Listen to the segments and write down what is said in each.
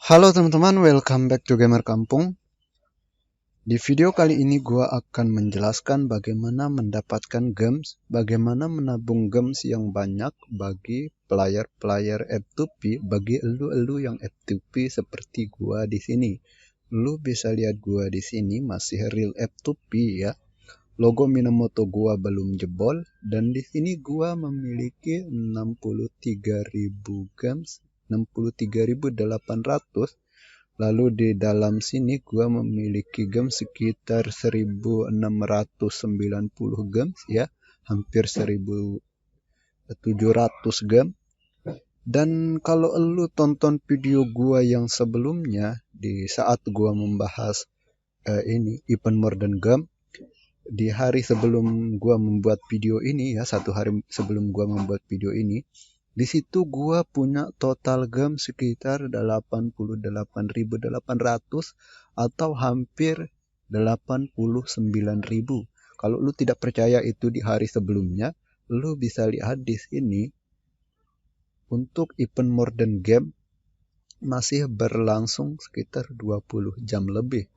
Halo teman-teman, welcome back to Gamer Kampung. Di video kali ini gua akan menjelaskan bagaimana mendapatkan gems, bagaimana menabung gems yang banyak bagi player-player F2P, bagi elu-elu yang F2P seperti gua di sini. Lu bisa lihat gua di sini masih real F2P ya. Logo Minamoto gua belum jebol dan di sini gua memiliki 63.000 gems, 63.800. Lalu di dalam sini gua memiliki gems sekitar 1690 gems ya, hampir 1700 gems. Dan kalau lu tonton video gua yang sebelumnya di saat gua membahas ini event Modern Game, di hari sebelum gua membuat video ini ya, 1 hari sebelum gua membuat video ini, di situ gua punya total gem sekitar 88.800 atau hampir 89.000. Kalau lu tidak percaya itu di hari sebelumnya, lu bisa lihat di sini untuk event Modern Game masih berlangsung sekitar 20 jam lebih.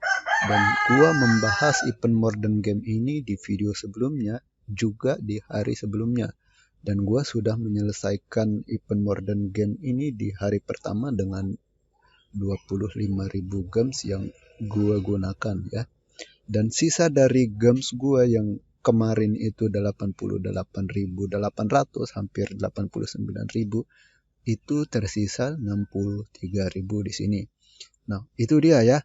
Dan gua membahas event Modern Game ini di video sebelumnya, juga di hari sebelumnya. Dan gua sudah menyelesaikan event Modern Game ini di hari pertama dengan 25.000 gems yang gua gunakan ya. Dan sisa dari gems gua yang kemarin itu 88.800, hampir 89.000, itu tersisa 63.000 di sini. Nah, itu dia ya.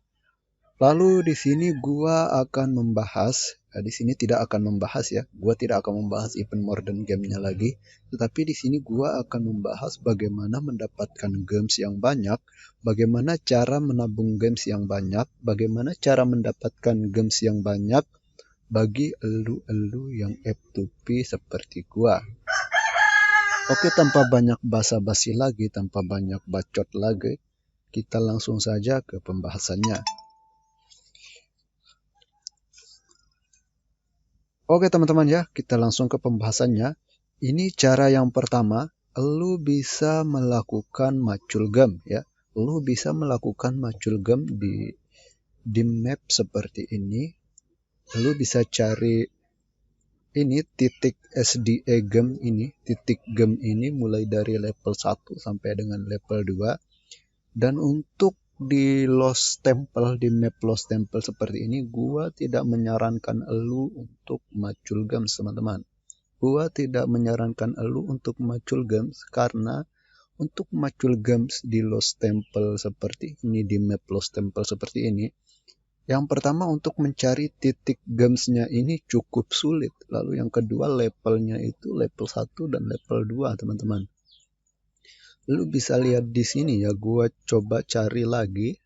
Lalu di sini gua akan membahas, di sini tidak akan membahas ya, gua tidak akan membahas event Modern Game-nya lagi, tetapi di sini gua akan membahas bagaimana mendapatkan gems yang banyak, bagaimana cara menabung gems yang banyak, bagaimana cara mendapatkan gems yang banyak bagi elu-elu yang F2P seperti gua. Oke, tanpa banyak basa-basi lagi, tanpa banyak bacot lagi, kita langsung saja ke pembahasannya. Oke teman-teman ya, kita langsung ke pembahasannya. Ini cara yang pertama, lu bisa melakukan macul gem ya. Lu bisa melakukan macul gem di map seperti ini. Lu bisa cari ini titik SDA gem ini, titik gem ini mulai dari level 1 sampai dengan level 2. Dan untuk di Lost Temple, di map Lost Temple seperti ini, gua tidak menyarankan elu untuk macul gems teman-teman. Gua tidak menyarankan elu untuk macul gems karena untuk macul gems di Lost Temple seperti ini, di map Lost Temple seperti ini, yang pertama untuk mencari titik gemsnya ini cukup sulit. Lalu yang kedua levelnya itu level 1 dan level 2 teman-teman. Lu bisa lihat di sini ya, gua coba cari lagi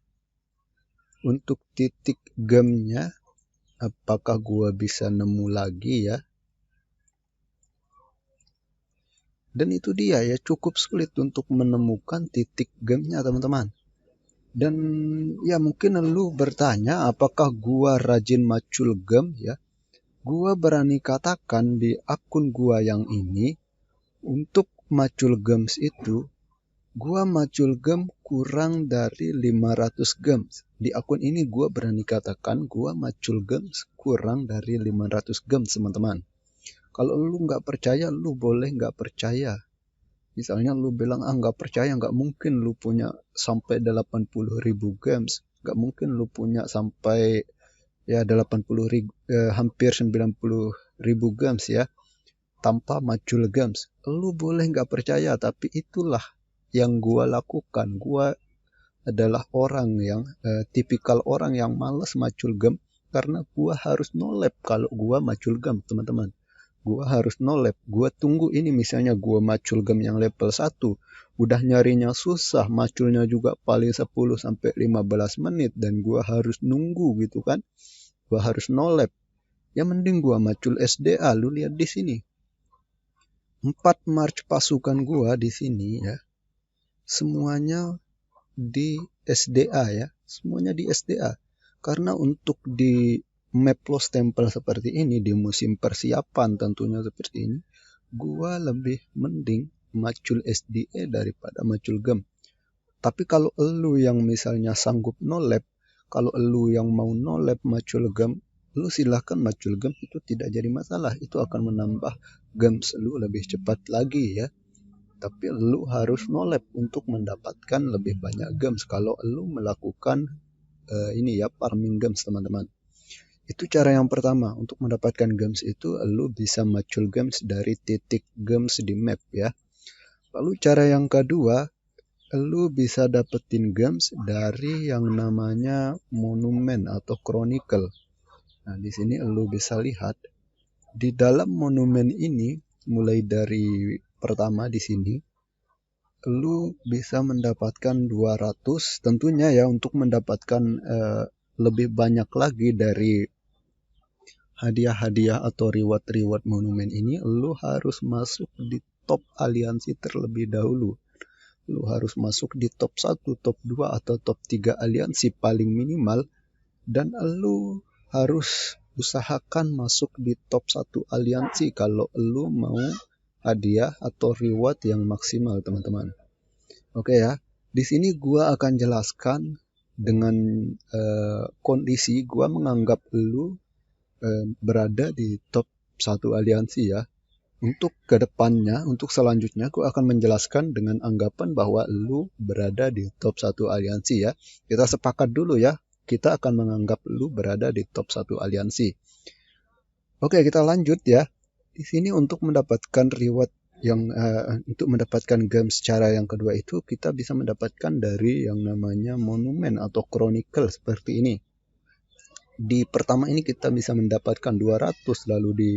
untuk titik gemnya, apakah gua bisa nemu lagi ya. Dan itu dia ya, cukup sulit untuk menemukan titik gemnya teman-teman. Dan ya mungkin lu bertanya apakah gua rajin macul gem ya. Gua berani katakan di akun gua yang ini, untuk macul gems itu, gua macul gem kurang dari 500 gems. Di akun ini gua berani katakan gua macul gems kurang dari 500 gems teman-teman. Kalau lu nggak percaya, lu boleh nggak percaya. Misalnya lu bilang, nggak percaya, nggak mungkin lu punya sampai 80.000 gems. Nggak mungkin lu punya sampai ya 80.000, hampir 90.000 gems ya, tanpa macul gems. Lu boleh nggak percaya, tapi itulah yang gua lakukan. Gua adalah orang yang tipikal orang yang malas macul gem karena gua harus nolep kalau gua macul gem teman-teman. Gua harus nolep, gua tunggu ini misalnya gua macul gem yang level 1, udah nyarinya susah, maculnya juga paling 10 sampai 15 menit dan gua harus nunggu gitu kan. Gua harus nolep. Ya mending gua macul SDA. Lu lihat di sini. 4 march pasukan gua di sini ya. Semuanya di SDA ya. Semuanya di SDA. Karena untuk di map Lost Temple seperti ini, di musim persiapan tentunya seperti ini, gua lebih mending macul SDA daripada macul gem. Tapi kalau elu yang misalnya sanggup no-lab, kalau elu yang mau no-lab macul gem, lu silahkan macul gem, itu tidak jadi masalah. Itu akan menambah gems lu lebih cepat lagi ya. Tapi lu harus no-lab untuk mendapatkan lebih banyak gems kalau lu melakukan ini ya, farming gems teman-teman. Itu cara yang pertama. Untuk mendapatkan gems itu lu bisa macul gems dari titik gems di map ya. Lalu cara yang kedua, lu bisa dapetin gems dari yang namanya monumen atau chronicle. Nah, di sini lu bisa lihat di dalam monumen ini, mulai dari pertama di sini, lu bisa mendapatkan 200, tentunya ya untuk mendapatkan lebih banyak lagi dari hadiah-hadiah atau reward-reward monumen ini, lu harus masuk di top aliansi terlebih dahulu. Lu harus masuk di top 1, top 2, atau top 3 aliansi paling minimal, dan lu harus usahakan masuk di top 1 aliansi kalau lu mau hadiah atau reward yang maksimal teman-teman. Oke ya, di sini gua akan jelaskan dengan kondisi gua menganggap lu berada di top 1 aliansi ya. Untuk kedepannya, untuk selanjutnya gua akan menjelaskan dengan anggapan bahwa lu berada di top 1 aliansi ya. Kita sepakat dulu ya, kita akan menganggap lu berada di top 1 aliansi. Oke, kita lanjut ya. Di sini untuk mendapatkan reward yang untuk mendapatkan gems cara yang kedua itu kita bisa mendapatkan dari yang namanya monumen atau chronicle seperti ini. Di pertama ini kita bisa mendapatkan 200, lalu di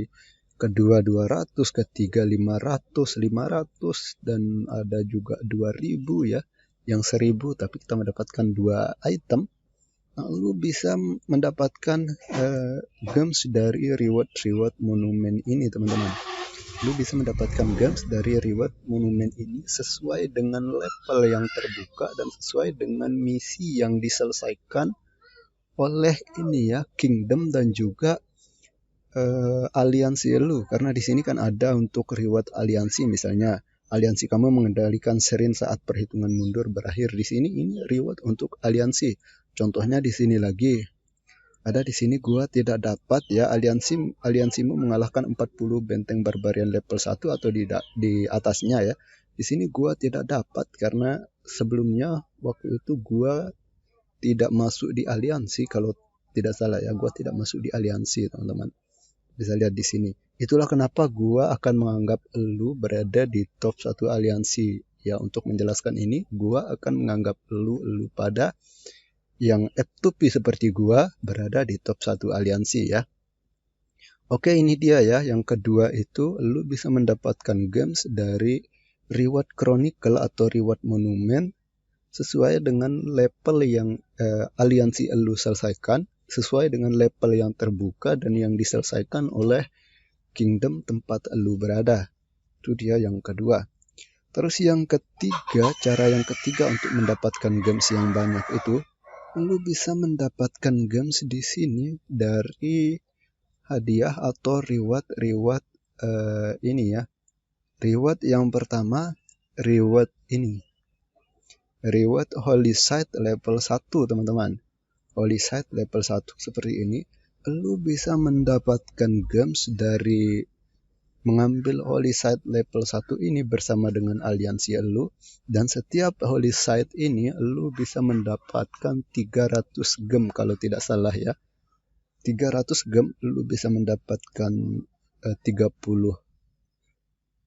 kedua 200, ketiga 500, 500, dan ada juga 2000 ya, yang 1000 tapi kita mendapatkan 2 item. Lu bisa mendapatkan gems dari reward monumen ini teman-teman. Lu bisa mendapatkan gems dari reward monumen ini sesuai dengan level yang terbuka dan sesuai dengan misi yang diselesaikan oleh ini ya, kingdom dan juga aliansi lu. Karena di sini kan ada untuk reward aliansi, misalnya aliansi kamu mengendalikan serin saat perhitungan mundur berakhir. Di sini ini reward untuk aliansi. Contohnya di sini lagi. Ada di sini gua tidak dapat ya, aliansimu mengalahkan 40 benteng barbarian level 1 atau di atasnya ya. Di sini gua tidak dapat karena sebelumnya waktu itu gua tidak masuk di aliansi, kalau tidak salah ya, gua tidak masuk di aliansi teman-teman. Bisa lihat di sini. Itulah kenapa gua akan menganggap lu berada di top 1 aliansi. Ya, untuk menjelaskan ini, gua akan menganggap lu pada yang F2P seperti gua berada di top 1 aliansi ya. Oke, ini dia ya. Yang kedua itu lu bisa mendapatkan gems dari reward chronicle atau reward monumen sesuai dengan level yang aliansi lu selesaikan, sesuai dengan level yang terbuka dan yang diselesaikan oleh kingdom tempat lu berada. Itu dia yang kedua. Terus yang ketiga, cara yang ketiga untuk mendapatkan gems yang banyak itu, lu bisa mendapatkan gems di sini dari hadiah atau reward ini ya. Reward yang pertama, reward ini. Reward Holy Site level 1 teman-teman. Holy Site level 1 seperti ini. Lu bisa mendapatkan gems dari mengambil Holy Site level 1 ini bersama dengan aliansi lu, dan setiap Holy Site ini lu bisa mendapatkan 300 gem kalau tidak salah ya. 300 gem lu bisa mendapatkan 30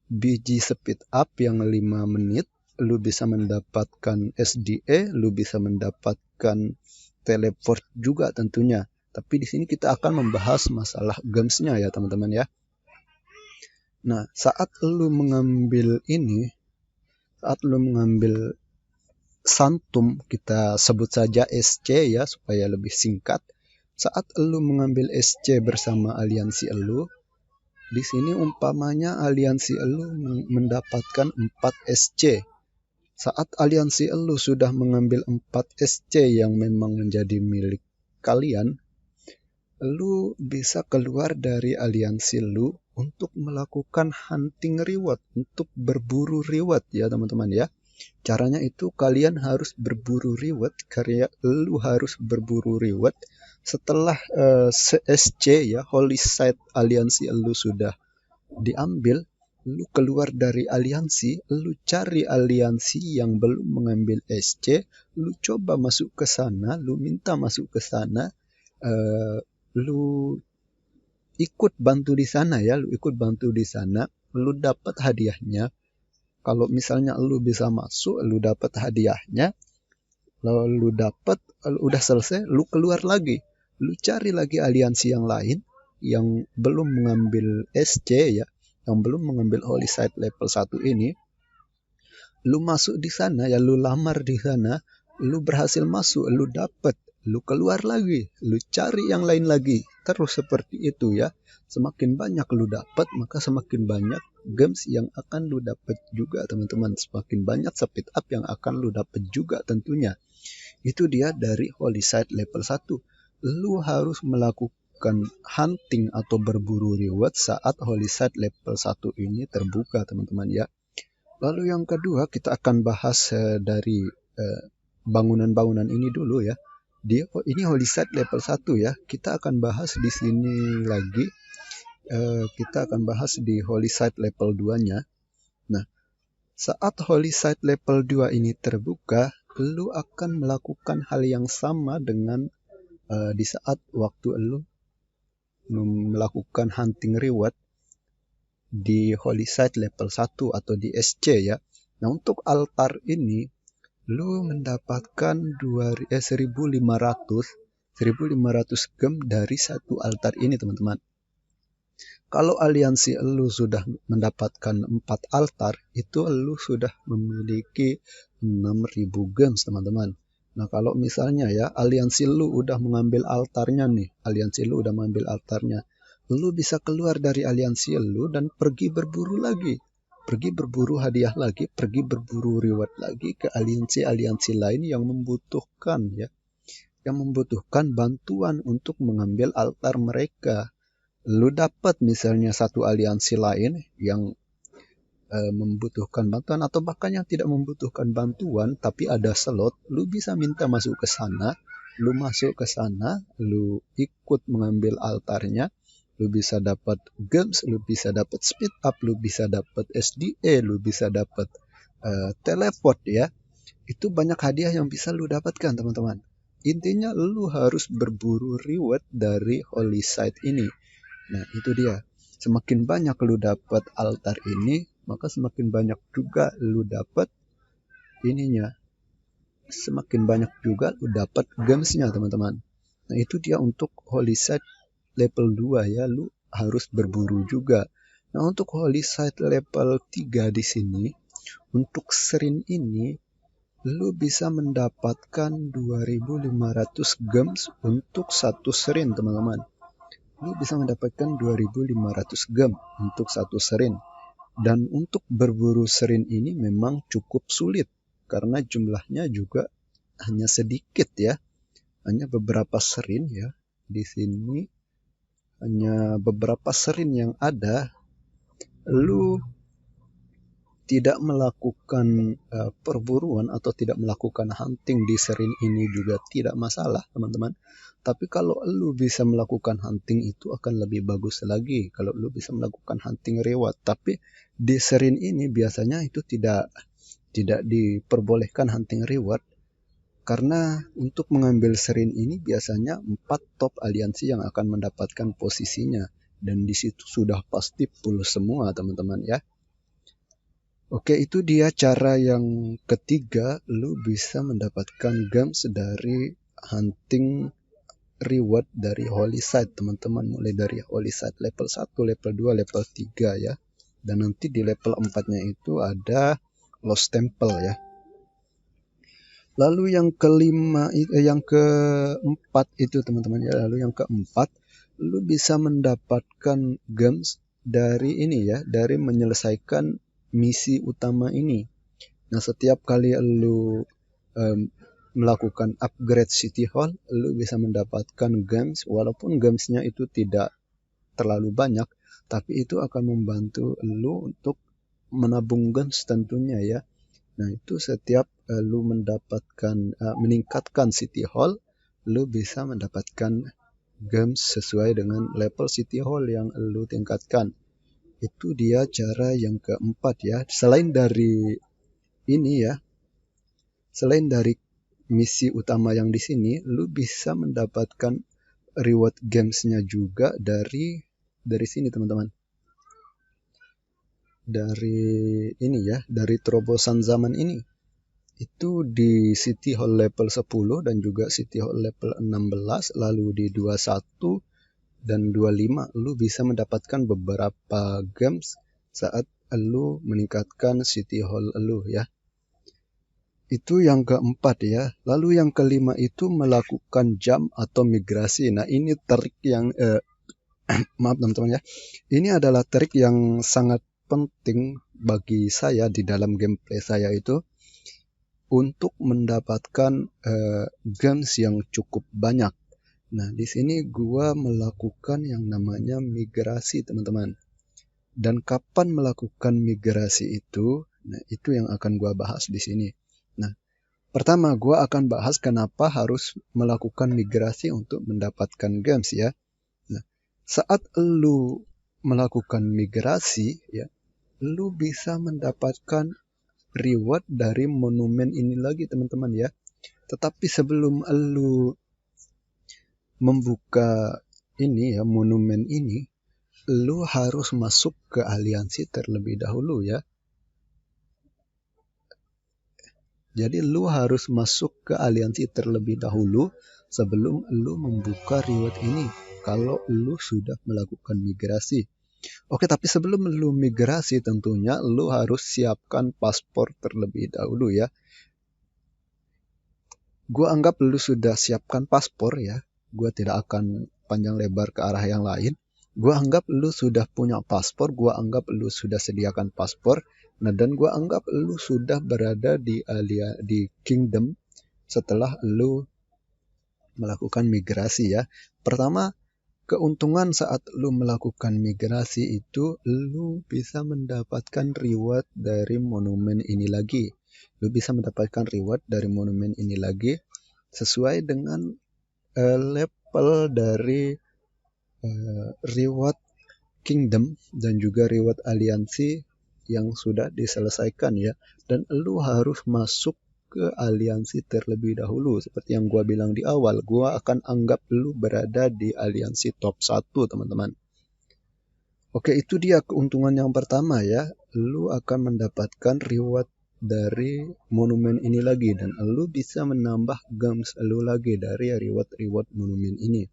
biji speed up yang 5 menit, lu bisa mendapatkan SDA, lu bisa mendapatkan teleport juga tentunya. Tapi di sini kita akan membahas masalah gemsnya ya teman-teman ya. Nah, saat lu mengambil ini, saat lu mengambil Santum, kita sebut saja SC ya supaya lebih singkat. Saat lu mengambil SC bersama aliansi lu, di sini umpamanya aliansi lu mendapatkan 4 SC. Saat aliansi lu sudah mengambil 4 SC yang memang menjadi milik kalian, lu bisa keluar dari aliansi lu untuk melakukan hunting reward, untuk berburu reward ya teman-teman ya. Caranya itu kalian harus berburu reward, karya lu harus berburu reward setelah SC ya, Holy Site aliansi lu sudah diambil. Lu keluar dari aliansi, lu cari aliansi yang belum mengambil SC, lu coba masuk ke sana, lu minta masuk ke sana, lu ikut bantu di sana ya, lu ikut bantu di sana, lu dapat hadiahnya. Kalau misalnya lu bisa masuk, lu dapat hadiahnya, lalu lu dapat, udah selesai, lu keluar lagi, lu cari lagi aliansi yang lain yang belum mengambil SC ya, yang belum mengambil Holy Site level 1 ini. Lu masuk di sana ya, lu lamar di sana, lu berhasil masuk, lu dapat, lu keluar lagi, lu cari yang lain lagi, terus seperti itu ya. Semakin banyak lu dapat, maka semakin banyak games yang akan lu dapat juga teman-teman. Semakin banyak speed up yang akan lu dapat juga tentunya. Itu dia dari Holy Site level 1. Lu harus melakukan hunting atau berburu reward saat Holy Site level 1 ini terbuka teman-teman ya. Lalu yang kedua kita akan bahas dari bangunan-bangunan ini dulu ya. Ini Holy Site level 1 ya. Kita akan bahas di sini lagi. Kita akan bahas di Holy Site level 2-nya. Nah, saat Holy Site level 2 ini terbuka, lu akan melakukan hal yang sama dengan di saat waktu lu melakukan hunting reward di Holy Site level 1 atau di SC ya. Nah, untuk altar ini lu mendapatkan 1500 gem dari satu altar ini teman-teman. Kalau aliansi lu sudah mendapatkan 4 altar, itu lu sudah memiliki 6000 gems teman-teman. Nah, kalau misalnya ya aliansi lu udah mengambil altarnya nih, lu bisa keluar dari aliansi lu dan pergi berburu lagi. Pergi berburu hadiah lagi, pergi berburu reward lagi ke aliansi-aliansi lain yang membutuhkan ya. Yang membutuhkan bantuan untuk mengambil altar mereka. Lu dapat misalnya satu aliansi lain yang membutuhkan bantuan atau bahkan yang tidak membutuhkan bantuan tapi ada slot, lu bisa minta masuk ke sana, lu masuk ke sana, lu ikut mengambil altarnya, lu bisa dapat gems, lu bisa dapat speed up, lu bisa dapat SDA, lu bisa dapat teleport ya. Itu banyak hadiah yang bisa lu dapatkan teman-teman. Intinya lu harus berburu reward dari Holy Site ini. Nah, itu dia. Semakin banyak lu dapat altar ini, maka semakin banyak juga lu dapat ininya. Semakin banyak juga lu dapat gemsnya, teman-teman. Nah, itu dia untuk Holy Site level 2 ya, lu harus berburu juga. Nah, untuk Holy Site level 3 di sini, untuk serin ini, lu bisa mendapatkan 2500 gems untuk satu serin, teman-teman. Lu bisa mendapatkan 2500 gem untuk satu serin. Dan untuk berburu serin ini memang cukup sulit karena jumlahnya juga hanya sedikit ya. Hanya beberapa serin ya. Di sini hanya beberapa serin yang ada. Lu tidak melakukan perburuan atau tidak melakukan hunting di serin ini juga tidak masalah teman-teman. Tapi kalau lu bisa melakukan hunting itu akan lebih bagus lagi kalau lu bisa melakukan hunting reward. Tapi di serin ini biasanya itu tidak diperbolehkan hunting reward karena untuk mengambil serin ini biasanya 4 top aliansi yang akan mendapatkan posisinya dan di situ sudah pasti full semua teman-teman ya. Oke, itu dia cara yang ketiga, lu bisa mendapatkan gems dari hunting reward dari Holy Site, teman-teman. Mulai dari Holy Site level 1, level 2, level 3 ya. Dan nanti di level 4-nya itu ada Lost Temple ya. Lalu yang keempat itu teman-teman ya. Lalu yang keempat, lu bisa mendapatkan gems dari ini ya, dari menyelesaikan misi utama ini. Nah, setiap kali lu melakukan upgrade City Hall, lu bisa mendapatkan gems, walaupun gemsnya itu tidak terlalu banyak, tapi itu akan membantu lu untuk menabung gems tentunya ya. Nah, itu setiap lu mendapatkan meningkatkan City Hall, lu bisa mendapatkan games sesuai dengan level City Hall yang lu tingkatkan. Itu dia cara yang keempat ya. Selain dari ini ya, selain dari misi utama yang di sini, lu bisa mendapatkan reward gamesnya juga dari sini teman-teman. Dari ini ya, dari terobosan zaman ini. Itu di City Hall level 10 dan juga City Hall level 16, lalu di 21 dan 25 lu bisa mendapatkan beberapa games saat lu meningkatkan City Hall lu ya. Itu yang keempat ya. Lalu yang kelima itu melakukan jump atau migrasi. Nah, ini trik yang maaf teman-teman ya. Ini adalah trik yang sangat penting bagi saya di dalam gameplay saya itu untuk mendapatkan games yang cukup banyak. Nah, di sini gua melakukan yang namanya migrasi, teman-teman. Dan kapan melakukan migrasi itu? Nah, itu yang akan gua bahas di sini. Nah, pertama gua akan bahas kenapa harus melakukan migrasi untuk mendapatkan games ya. Nah, saat lu melakukan migrasi ya, lu bisa mendapatkan reward dari monumen ini lagi teman-teman ya. Tetapi sebelum lu membuka ini ya, monumen ini, lu harus masuk ke aliansi terlebih dahulu ya. Jadi lu harus masuk ke aliansi terlebih dahulu sebelum lu membuka reward ini kalau lu sudah melakukan migrasi. Oke, tapi sebelum lu migrasi tentunya lu harus siapkan paspor terlebih dahulu ya. Gua anggap lu sudah siapkan paspor ya. Gua tidak akan panjang lebar ke arah yang lain. Gua anggap lu sudah punya paspor, gua anggap lu sudah sediakan paspor. Nah, dan gua anggap lu sudah berada di Kingdom setelah lu melakukan migrasi ya. Pertama, keuntungan saat lu melakukan migrasi itu lu bisa mendapatkan reward dari monumen ini lagi. Lu bisa mendapatkan reward dari monumen ini lagi sesuai dengan level dari reward kingdom dan juga reward aliansi yang sudah diselesaikan ya. Dan lu harus masuk ke aliansi terlebih dahulu. Seperti yang gua bilang di awal, gua akan anggap lu berada di aliansi top 1 teman-teman. Oke, itu dia keuntungan yang pertama ya. Lu akan mendapatkan reward dari monumen ini lagi dan lu bisa menambah games lu lagi dari reward monumen ini.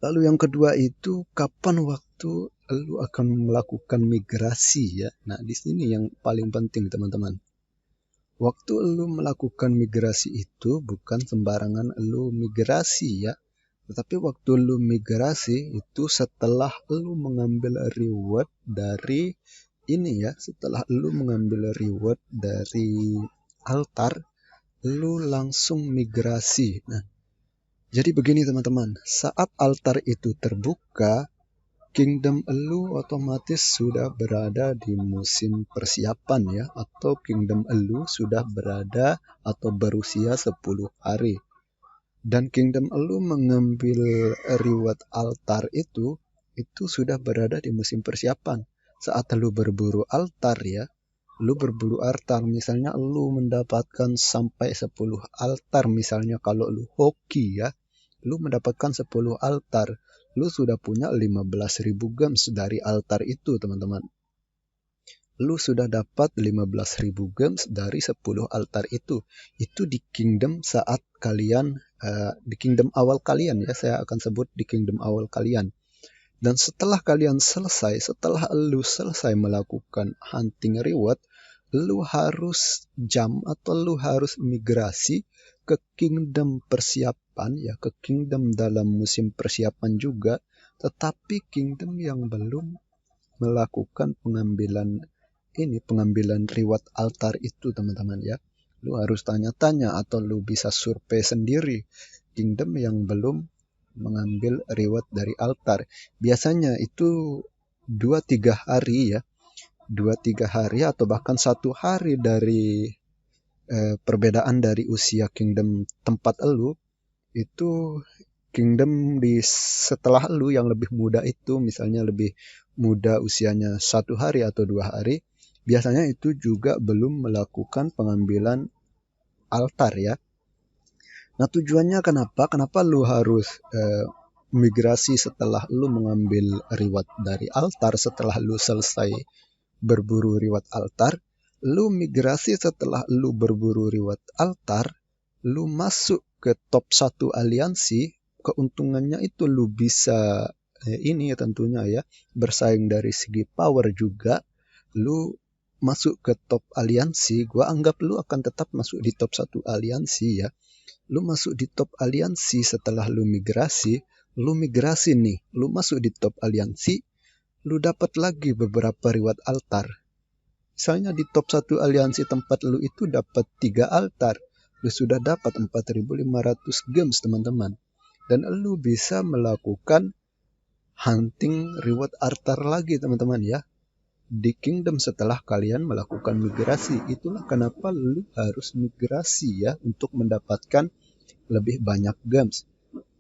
Lalu yang kedua itu kapan waktu lu akan melakukan migrasi ya. Nah, di sini yang paling penting teman-teman. Waktu lu melakukan migrasi itu bukan sembarangan lu migrasi ya. Tetapi waktu lu migrasi itu setelah lu mengambil reward dari ini ya, setelah lu mengambil reward dari altar, lu langsung migrasi. Nah, jadi begini teman-teman, saat altar itu terbuka, kingdom elu otomatis sudah berada di musim persiapan ya, atau kingdom elu sudah berada atau berusia 10 hari. Dan kingdom elu mengambil reward altar itu sudah berada di musim persiapan. Saat lu berburu altar ya, lu berburu altar, misalnya lu mendapatkan sampai 10 altar, misalnya kalau lu hoki ya, lu mendapatkan 10 altar, lu sudah punya 15.000 gems dari altar itu teman-teman. Lu sudah dapat 15.000 gems dari 10 altar itu. Itu di kingdom saat kalian, di kingdom awal kalian ya, saya akan sebut di kingdom awal kalian. Dan setelah kalian selesai, setelah lu selesai melakukan hunting reward, lu harus jump atau lu harus migrasi ke kingdom persiapan ya, ke kingdom dalam musim persiapan juga, tetapi kingdom yang belum melakukan pengambilan reward altar itu teman-teman ya. Lu harus tanya-tanya atau lu bisa survei sendiri kingdom yang belum mengambil reward dari altar. Biasanya itu 2-3 hari ya. 2-3 hari atau bahkan 1 hari dari perbedaan dari usia kingdom tempat elu. Itu kingdom di setelah elu yang lebih muda itu, misalnya lebih muda usianya 1 hari atau 2 hari, biasanya itu juga belum melakukan pengambilan altar ya. Nah tujuannya kenapa lu harus migrasi setelah lu mengambil reward dari altar, setelah lu selesai berburu reward altar. Lu migrasi setelah lu berburu reward altar, lu masuk ke top 1 aliansi. Keuntungannya itu lu bisa ini tentunya ya, bersaing dari segi power juga. Lu masuk ke top aliansi, gua anggap lu akan tetap masuk di top 1 aliansi ya. Lu masuk di top aliansi setelah lu migrasi nih, lu masuk di top aliansi, lu dapat lagi beberapa reward altar. Misalnya di top 1 aliansi tempat lu itu dapat 3 altar, lu sudah dapat 4.500 gems teman-teman. Dan lu bisa melakukan hunting reward altar lagi teman-teman ya, di kingdom setelah kalian melakukan migrasi. Itulah kenapa lu harus migrasi ya, untuk mendapatkan lebih banyak gems.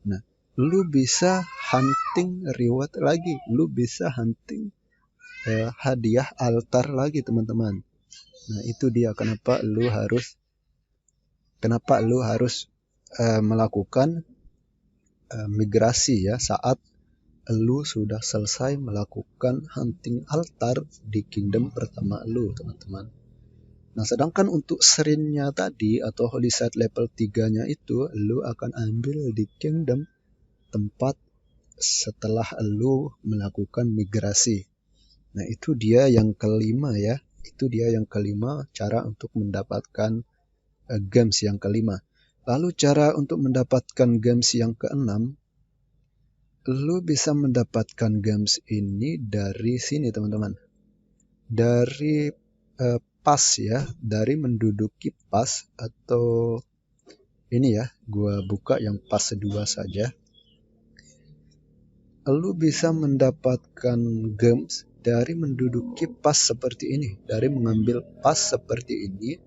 Nah, lu bisa hunting reward lagi, lu bisa hunting hadiah altar lagi teman-teman. Nah itu dia kenapa lu harus melakukan migrasi ya, saat lu sudah selesai melakukan hunting altar di kingdom pertama lu teman-teman. Nah sedangkan untuk serinnya tadi atau holy site level 3 nya itu lu akan ambil di kingdom tempat setelah lu melakukan migrasi. Nah itu dia yang kelima ya, itu dia yang kelima, cara untuk mendapatkan gems yang kelima. Lalu cara untuk mendapatkan gems yang keenam, lu bisa mendapatkan gems ini dari sini teman-teman, dari pas ya, dari menduduki pas, atau ini ya, gua buka yang pas 2 saja. Lu bisa mendapatkan gems dari menduduki pas seperti ini, dari mengambil pas seperti ini.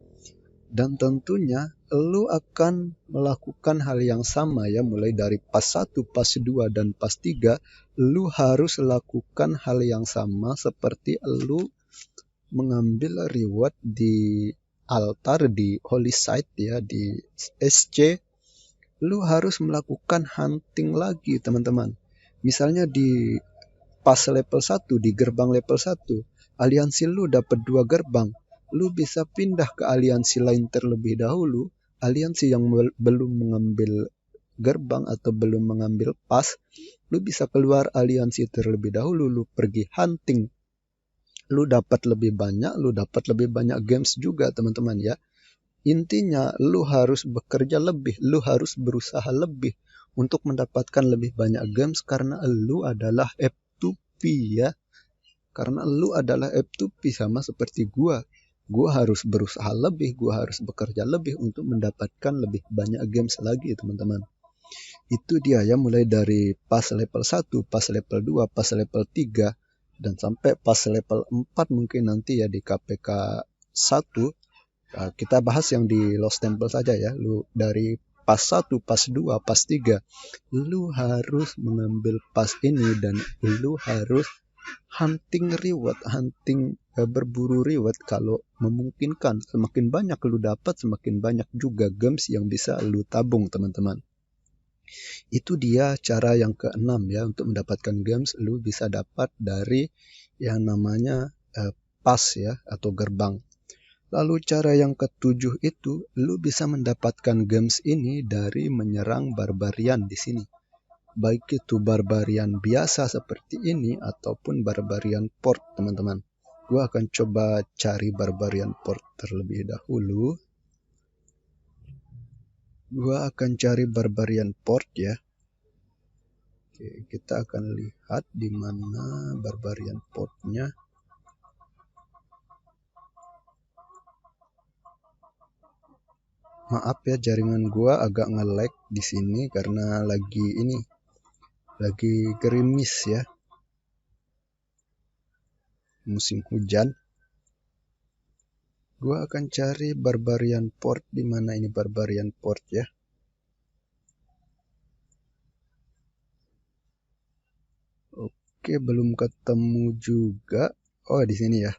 Dan tentunya lu akan melakukan hal yang sama ya, mulai dari pas 1, pas 2, dan pas 3. Lu harus lakukan hal yang sama seperti lu mengambil reward di altar, di holy site ya, di SC. Lu harus melakukan hunting lagi teman-teman. Misalnya di pas level 1, di gerbang level 1, aliansi lu dapat 2 gerbang. Lu bisa pindah ke aliansi lain terlebih dahulu. Aliansi yang belum mengambil gerbang atau belum mengambil pas, lu bisa keluar aliansi terlebih dahulu, lu pergi hunting. Lu dapat lebih banyak games juga teman-teman ya. Intinya lu harus bekerja lebih, lu harus berusaha lebih untuk mendapatkan lebih banyak games, karena lu adalah F2P ya. Karena lu adalah F2P sama seperti gua. Gua harus berusaha lebih, gua harus bekerja lebih untuk mendapatkan lebih banyak games lagi teman-teman. Itu dia ya, mulai dari pas level 1, pas level 2, pas level 3, dan sampai pas level 4 mungkin nanti ya di KPK 1. Nah, kita bahas yang di Lost Temple saja ya. Lu dari pas 1, pas 2, pas 3, lu harus mengambil pas ini, dan lu harus hunting reward, berburu reward kalau memungkinkan. Semakin banyak lu dapat, semakin banyak juga games yang bisa lu tabung teman-teman. Itu dia cara yang keenam ya, untuk mendapatkan games. Lu bisa dapat dari yang namanya pas ya, atau gerbang. Lalu cara yang ketujuh itu, lu bisa mendapatkan games ini dari menyerang barbarian di sini. Baik itu barbarian biasa seperti ini ataupun barbarian port teman-teman. Gua akan coba cari barbarian port terlebih dahulu. Gua akan cari barbarian port ya. Oke, kita akan lihat di mana barbarian portnya. Maaf ya, jaringan gua agak nge-lag di sini karena lagi gerimis ya, musim hujan. Gua akan cari Barbarian Port. Di mana ini Barbarian Port ya? Oke, belum ketemu juga. Oh, di sini ya.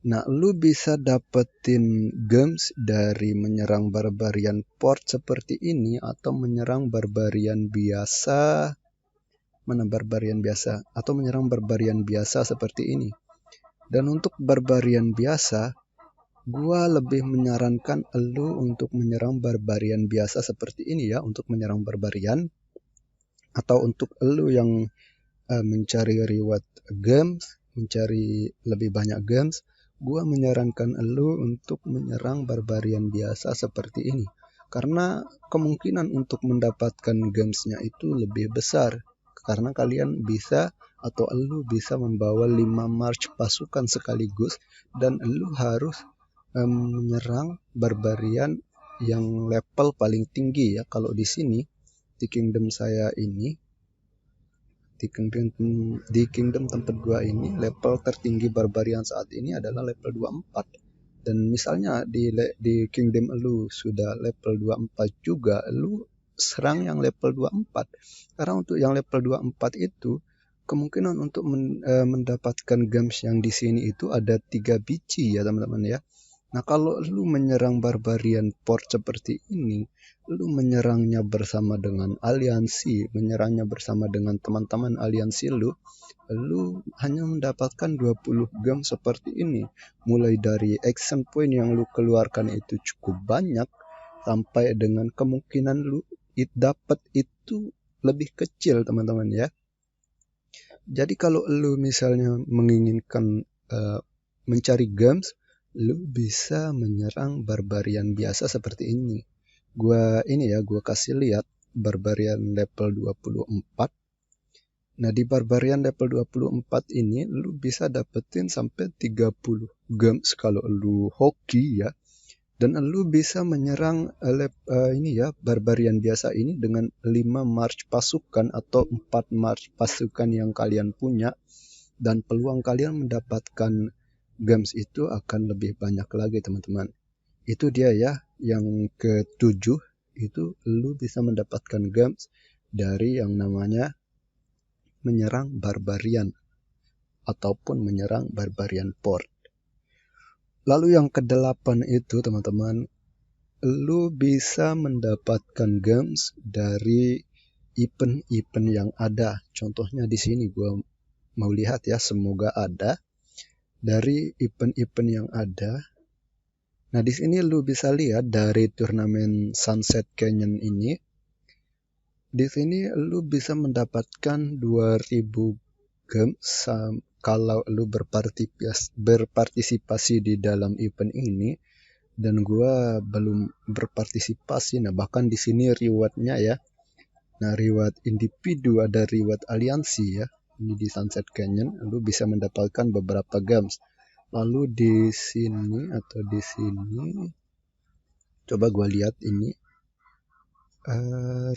Nah, lu bisa dapetin gems dari menyerang Barbarian Port seperti ini atau menyerang Barbarian biasa. Mana Barbarian biasa? Atau menyerang Barbarian biasa seperti ini. Dan untuk Barbarian biasa, gua lebih menyarankan lu untuk menyerang Barbarian biasa seperti ini ya, untuk menyerang Barbarian. Atau untuk lu yang mencari reward gems, mencari lebih banyak gems, gua menyarankan lu untuk menyerang Barbarian biasa seperti ini. Karena kemungkinan untuk mendapatkan gemsnya itu lebih besar. Karena kalian bisa atau lu bisa membawa 5 march pasukan sekaligus dan lu harus menyerang Barbarian yang level paling tinggi ya. Kalau di sini di kingdom saya ini, di kingdom tempat gua ini, level tertinggi Barbarian saat ini adalah level 24. Dan misalnya di kingdom lu sudah level 24 juga, lu serang yang level 24. Karena untuk yang level 24 itu kemungkinan untuk mendapatkan gems yang di sini itu ada 3 biji ya teman-teman ya. Nah, kalau lu menyerang Barbarian Port seperti ini, lu menyerangnya bersama dengan aliansi, menyerangnya bersama dengan teman-teman aliansi lu hanya mendapatkan 20 gem seperti ini. Mulai dari action point yang lu keluarkan itu cukup banyak, sampai dengan kemungkinan lu dapat itu lebih kecil teman-teman ya. Jadi kalau lu misalnya menginginkan mencari gems, lu bisa menyerang Barbarian biasa seperti ini. Gua kasih lihat Barbarian level 24. Nah, di Barbarian level 24 ini lu bisa dapetin sampai 30 gems kalau lu hoki ya. Dan lu bisa menyerang Barbarian biasa ini dengan 5 march pasukan atau 4 march pasukan yang kalian punya. Dan peluang kalian mendapatkan gems itu akan lebih banyak lagi teman-teman. Itu dia ya, yang ke-7 itu lu bisa mendapatkan gems dari yang namanya menyerang Barbarian ataupun menyerang Barbarian Port. Lalu yang ke-8 itu teman-teman, lu bisa mendapatkan gems dari event-event yang ada. Contohnya di sini gua mau lihat ya, semoga ada dari event-event yang ada. Nah, di sini lu bisa lihat dari turnamen Sunset Canyon ini. Di sini lu bisa mendapatkan 2000 gems kalau lu berpartisipasi di dalam event ini. Dan gua belum berpartisipasi. Nah, bahkan di sini rewardnya ya. Nah, reward individu, ada reward aliansi ya. Ini di Sunset Canyon lu bisa mendapatkan beberapa gems. Lalu di sini coba gua lihat ini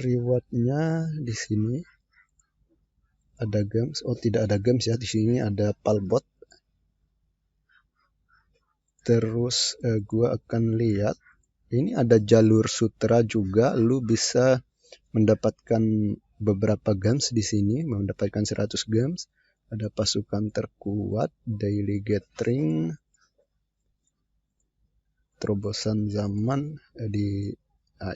rewardnya di sini ada gems. Oh, tidak ada gems ya, di sini ada palbot. Terus gua akan lihat ini ada jalur sutra juga, lu bisa mendapatkan beberapa gems di sini, mendapatkan 100 gems. Ada pasukan terkuat, daily gathering, terobosan zaman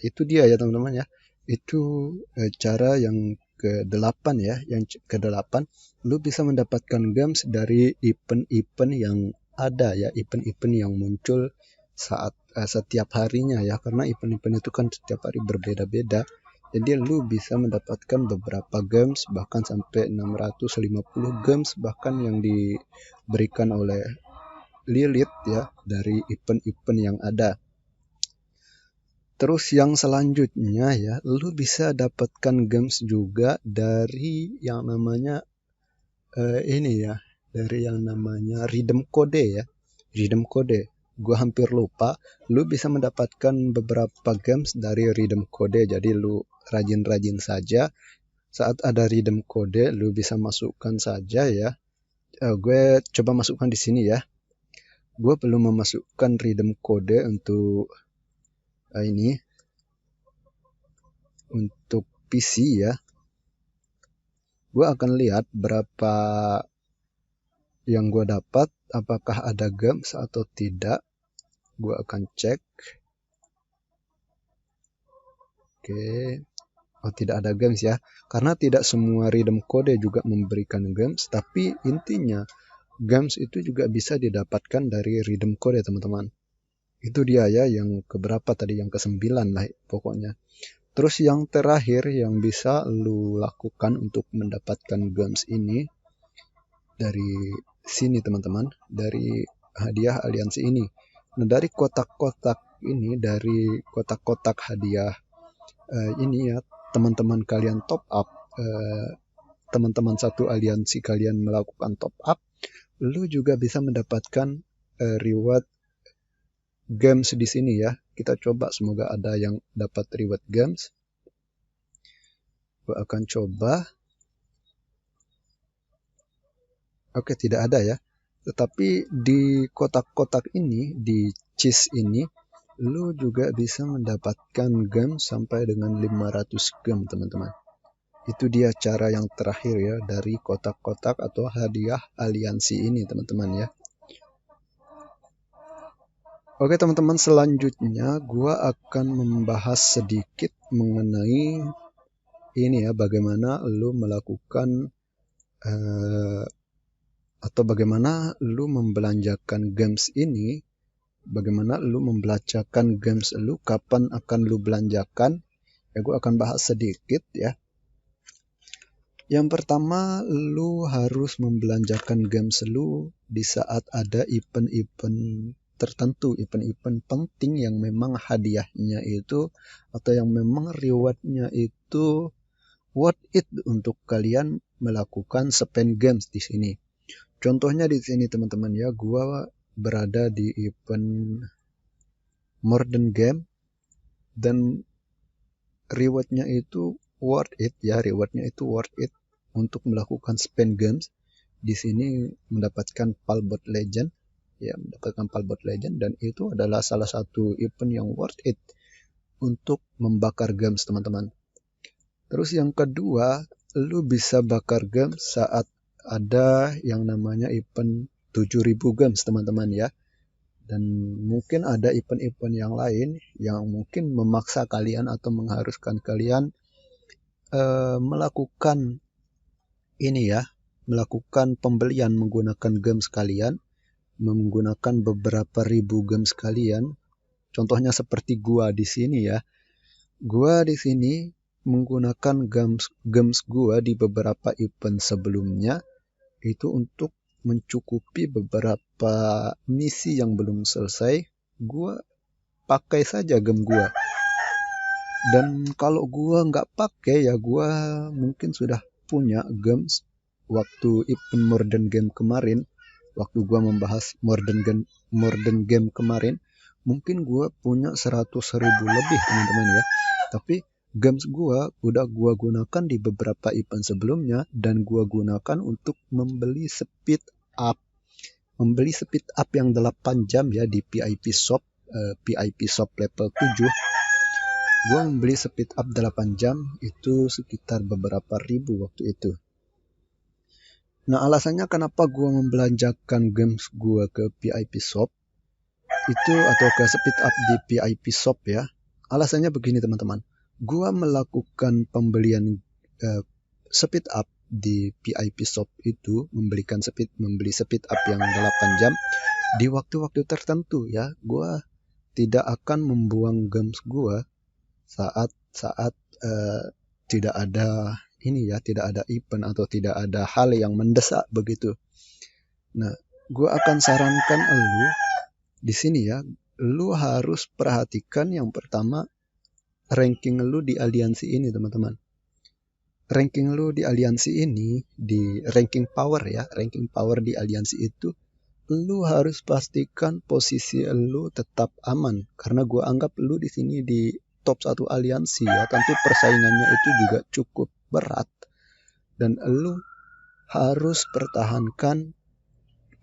itu dia ya teman-teman ya. Itu cara yang ke-8 ya. Yang ke-8 lu bisa mendapatkan gems dari event-event yang ada ya, event-event yang muncul saat setiap harinya ya, karena event-event itu kan setiap hari berbeda-beda. Jadi lu bisa mendapatkan beberapa gems, bahkan sampai 650 gems bahkan yang diberikan oleh Lilith ya, dari event-event yang ada. Terus yang selanjutnya ya, lu bisa dapatkan gems juga dari yang namanya dari yang namanya redeem code ya. Redeem code. Gua hampir lupa. Lu bisa mendapatkan beberapa gems dari redeem code. Jadi lu rajin-rajin saja. Saat ada redeem code, lu bisa masukkan saja ya. Gue coba masukkan di sini ya. Gue belum memasukkan redeem kode untuk ini untuk PC ya. Gue akan lihat berapa yang gue dapat, apakah ada games atau tidak. Gue akan cek. Oke. Oh, tidak ada games ya. Karena tidak semua redeem kode juga memberikan games, tapi intinya games itu juga bisa didapatkan dari redeem code, teman-teman. Itu dia ya, yang keberapa tadi, yang ke-9 lah pokoknya. Terus yang terakhir yang bisa lu lakukan untuk mendapatkan games ini dari sini, teman-teman, dari hadiah aliansi ini. Nah, dari kotak-kotak ini, dari kotak-kotak hadiah ini ya, teman-teman kalian top up, teman-teman satu aliansi kalian melakukan top up, lu juga bisa mendapatkan reward games di sini ya. Kita coba, semoga ada yang dapat reward games. Gue akan coba. Oke, tidak ada ya. Tetapi di kotak-kotak ini, di cheese ini, lu juga bisa mendapatkan gem sampai dengan 500 gem, teman-teman. Itu dia cara yang terakhir ya, dari kotak-kotak atau hadiah aliansi ini, teman-teman ya. Oke teman-teman, selanjutnya gua akan membahas sedikit mengenai ini ya, bagaimana lu melakukan atau bagaimana lu membelanjakan games ini, bagaimana lu membelanjakan games lu, kapan akan lu belanjakan. Ya, gua akan bahas sedikit ya. Yang pertama, lu harus membelanjakan games lu di saat ada event-event tertentu, event-event penting yang memang hadiahnya itu atau yang memang rewardnya itu worth it untuk kalian melakukan spend games di sini. Contohnya di sini teman-teman ya, gua berada di event Modern Game dan rewardnya itu worth it ya, rewardnya itu worth it untuk melakukan spend games. Di sini mendapatkan Palbot Legend ya, mendapatkan Palbot Legend, dan itu adalah salah satu event yang worth it untuk membakar games, teman-teman. Terus yang kedua, lu bisa bakar games saat ada yang namanya event 7000 games, teman-teman ya. Dan mungkin ada event-event yang lain yang mungkin memaksa kalian atau mengharuskan kalian melakukan ini ya, melakukan pembelian menggunakan games kalian, menggunakan beberapa ribu games kalian. Contohnya seperti gua di sini ya. Gua di sini menggunakan games gua di beberapa event sebelumnya itu untuk mencukupi beberapa misi yang belum selesai. Gua pakai saja game gua. Dan kalau gua nggak pakai ya, gua mungkin sudah punya games waktu event Modern Game kemarin. Waktu gua membahas Modern Game kemarin, mungkin gua punya 100.000 lebih, teman-teman ya. Tapi games gua udah gua gunakan di beberapa event sebelumnya, dan gua gunakan untuk membeli speed up. Membeli speed up yang 8 jam ya di PIP Shop, PIP Shop level 7. Gue membeli speed up 8 jam itu sekitar beberapa ribu waktu itu. Nah, alasannya kenapa gue membelanjakan games gue ke PIP Shop itu atau ke speed up di PIP Shop ya. Alasannya begini teman-teman. Gue melakukan pembelian speed up di PIP Shop itu, membeli speed up yang 8 jam di waktu-waktu tertentu ya. Gue tidak akan membuang games gue saat tidak ada ini ya, tidak ada event atau tidak ada hal yang mendesak begitu. Nah, gue akan sarankan lu di sini ya, lu harus perhatikan yang pertama ranking lu di aliansi ini, teman-teman. Ranking lu di aliansi ini, di ranking power ya, ranking power di aliansi itu, lu harus pastikan posisi lu tetap aman, karena gue anggap lu di sini di top 1 aliansi ya, tentu persaingannya itu juga cukup berat dan lu harus pertahankan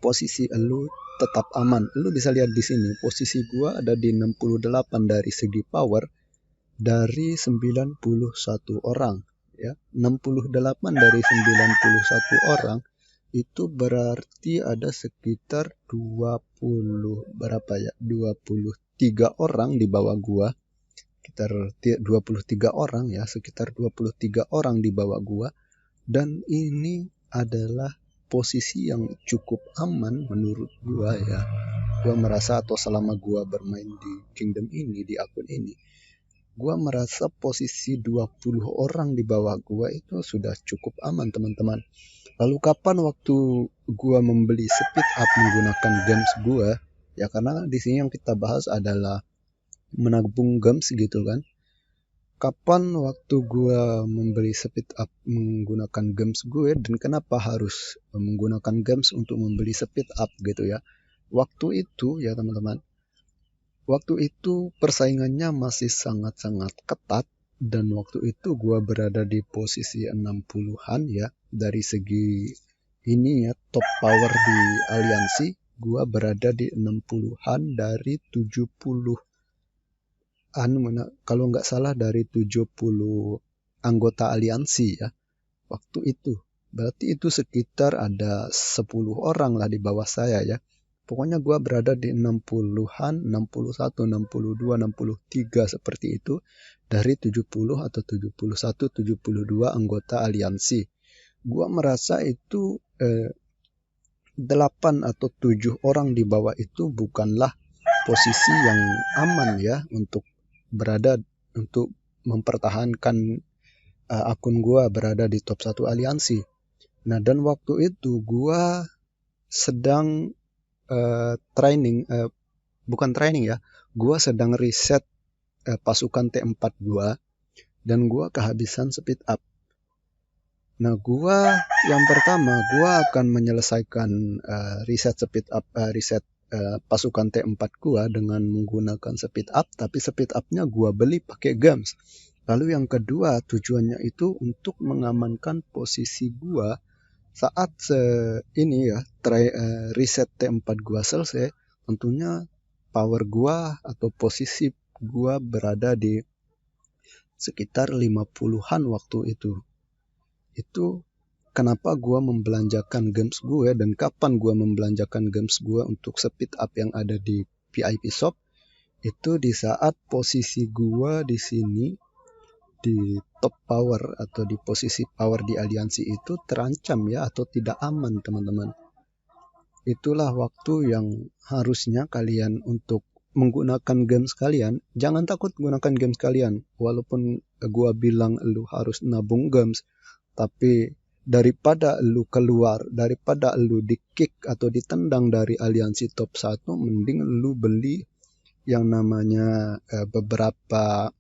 posisi lu tetap aman. Lu bisa lihat di sini posisi gua ada di 68 dari segi power dari 91 orang ya. 68 dari 91 orang itu berarti ada sekitar 20 berapa ya? 23 orang di bawah gua. Sekitar 23 orang ya, sekitar 23 orang di bawah gua, dan ini adalah posisi yang cukup aman menurut gua ya. Gua merasa, atau selama gua bermain di kingdom ini, di akun ini, gua merasa posisi 20 orang di bawah gua itu sudah cukup aman, teman-teman. Lalu kapan waktu gua membeli speed up menggunakan gems gua? Ya karena di sini yang kita bahas adalah menabung gems gitu kan. Kapan waktu gua membeli speed up menggunakan gems gue, dan kenapa harus menggunakan gems untuk membeli speed up gitu ya. Waktu itu ya teman-teman, waktu itu persaingannya masih sangat-sangat ketat, dan waktu itu gua berada di posisi 60-an ya. Dari segi ini ya, top power di aliansi, gua berada di 60-an dari 70 kalau nggak salah dari 70 anggota aliansi ya waktu itu. Berarti itu sekitar ada 10 orang lah di bawah saya ya. Pokoknya gua berada di 60-an, 61, 62, 63 seperti itu dari 70 atau 71, 72 anggota aliansi. Gua merasa itu 8 atau 7 orang di bawah itu bukanlah posisi yang aman ya untuk berada, untuk mempertahankan akun gua berada di top 1 aliansi. Nah, dan waktu itu gua sedang bukan training ya, gua sedang riset pasukan T4 gua, dan gua kehabisan speed up. Nah, gua yang pertama gua akan menyelesaikan riset speed up, riset pasukan T4 gua dengan menggunakan speed up, tapi speed up-nya gua beli pakai gems. Lalu yang kedua tujuannya itu untuk mengamankan posisi gua saat ini ya, riset T4 gua selesai. Tentunya power gua atau posisi gua berada di sekitar 50-an waktu itu. Itu kenapa gua membelanjakan games gue, dan kapan gua membelanjakan games gue untuk speed up yang ada di VIP shop. Itu di saat posisi gua di sini di top power atau di posisi power di aliansi itu terancam ya, atau tidak aman teman-teman. Itulah waktu yang harusnya kalian untuk menggunakan games kalian, jangan takut gunakan games kalian. Walaupun gua bilang lu harus nabung games, tapi daripada lu keluar, daripada lu di kick atau ditendang dari aliansi top 1, mending lu beli yang namanya beberapa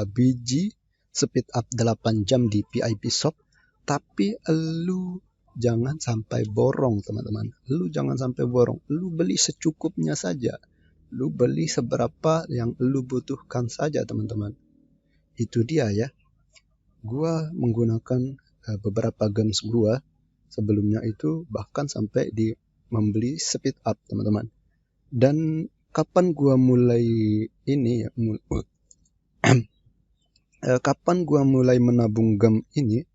biji speed up 8 jam di VIP shop. Tapi lu jangan sampai borong teman-teman, lu jangan sampai borong, lu beli secukupnya saja, lu beli seberapa yang lu butuhkan saja teman-teman. Itu dia ya. Gua menggunakan beberapa games gua sebelumnya itu bahkan sampai di membeli speed up teman-teman. Dan kapan gua mulai ini ya, kapan gua mulai menabung game ini?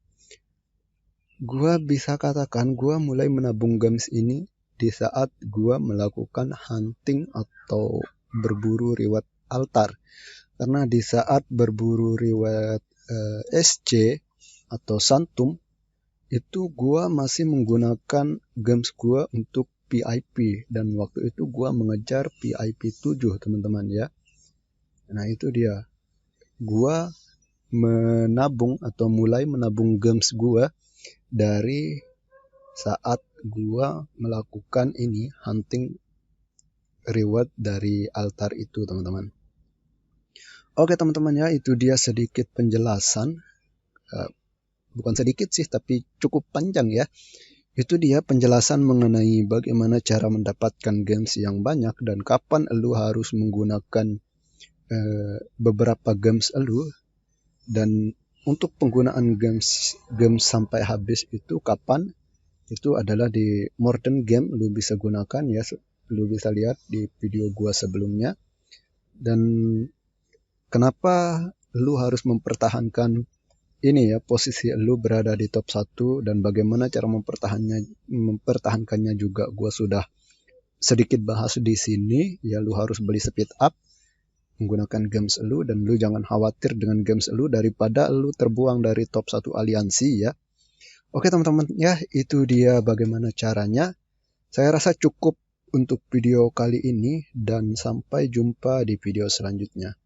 Gua bisa katakan gua mulai menabung games ini di saat gua melakukan hunting atau berburu reward altar. Karena di saat berburu reward SC atau Santum, itu gua masih menggunakan games gua untuk VIP, dan waktu itu gua mengejar VIP 7 teman-teman ya. Nah, itu dia. Gua menabung atau mulai menabung games gua dari saat gua melakukan ini hunting reward dari altar itu teman-teman. Oke teman-teman ya, itu dia sedikit penjelasan, bukan sedikit sih tapi cukup panjang ya. Itu dia penjelasan mengenai bagaimana cara mendapatkan games yang banyak dan kapan lu harus menggunakan beberapa games lu, dan untuk penggunaan games sampai habis itu kapan. itu adalah di modern game lu bisa gunakan ya. Lu bisa lihat di video gua sebelumnya. Dan kenapa lu harus mempertahankan ini ya, posisi lu berada di top 1 dan bagaimana cara mempertahankannya juga gua sudah sedikit bahas di sini ya. Lu harus beli speed up menggunakan games lu, dan lu jangan khawatir dengan games lu daripada lu terbuang dari top 1 aliansi ya. Oke teman-teman ya, itu dia bagaimana caranya. Saya rasa cukup untuk video kali ini dan sampai jumpa di video selanjutnya.